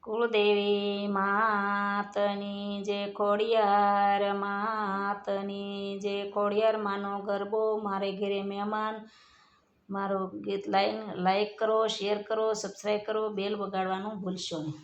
કુળદેવી માતની જે ખોડિયાર માતની જે ખોડિયાર માનો ગરબો મારે ઘરે મહેમાન મારું ગીત લાઈક કરો, શેર કરો, સબસ્ક્રાઈબ કરો, બેલ વગાડવાનું ભૂલશો નહીં.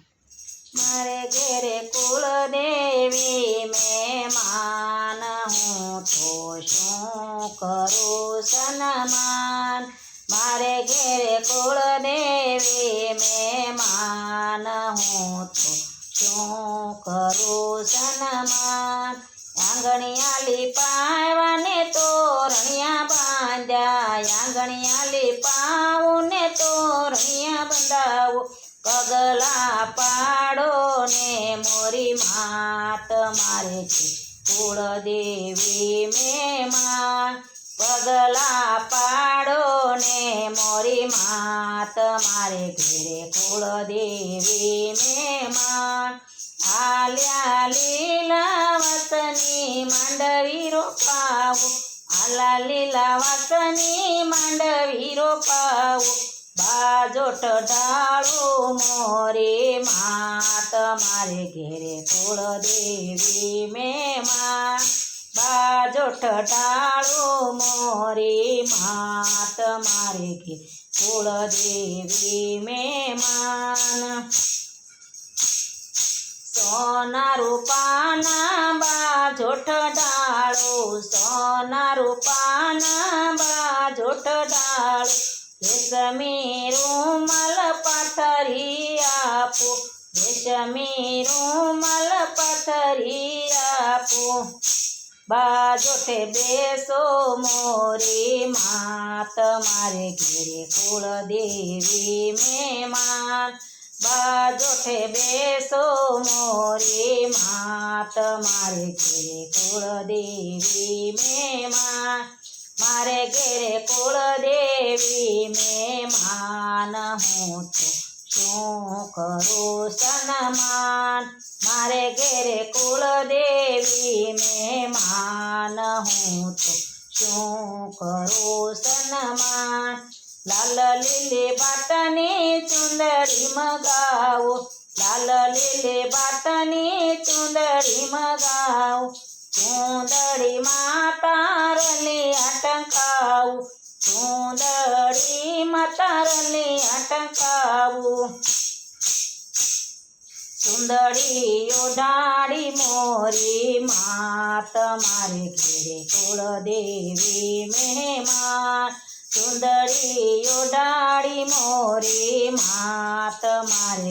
મારે ઘરે કુળદેવી મહેમાન હું તો શું કરું સન્માન. મારે ઘરે કુળદેવી મહેમાન હું તો શું કરું સન્માન. આંગણિયા લીપાવાને તોરણિયા બાંધ્યા, આંગણિયા લીપાવું ને તોરણિયા બંધાવું. પગલા પાડો ને મોરી માત મારે છે કુળદેવી મહેમાન. પગલા પાડો ને મોરી માત મારે ઘેરે કુળદેવી મહેમાન. આલ્યા લીલા વાસની માંડવી રોપાવું, આલા લીલા વાસની માંડવી રોપાવું. બાજોટ ઢાળું મોરી માત મારે ઘેરે કુળદેવી મહેમાન. બાજોટ ઢાળું મોરી માત મારે ઘેરે કુળદેવી મહેમાન. સોના રૂપાના બાજોટ ઢાળું, સોના રૂપાના બાજોટ ઢાળું. રેશમી રૂમાલ પાથરી આપો, રેશમી રૂમાલ પાથરી આપો. બાજોઠે બેસો મોરી માત મારે ઘેરે કુળદેવી મહેમાન. બાજોઠે બેસો મોરી માત મારે ઘેરે કુળદેવી મહેમાન. મારે ઘેરે કુળદેવી મહેમાન હું તો શું કરું સન્માન. મારે ઘેરે કુળદેવી મહેમાન હું તો શું કરું સન્માન. લાલ લીલી બાટની ચુંદડી મગાવો, લાલ લીલી બાટની ચુંદડી મગાવો. ચુંદડી માતા રલી આટંકાવું, ચુંદડી માતા રલી આટંકાવું. ચુંદડી ઓઢાડી મોરી માત મારે ઘેરે કુળદેવી મહેમાન. ચુંદડી ઓઢાડી મોરી માત મારે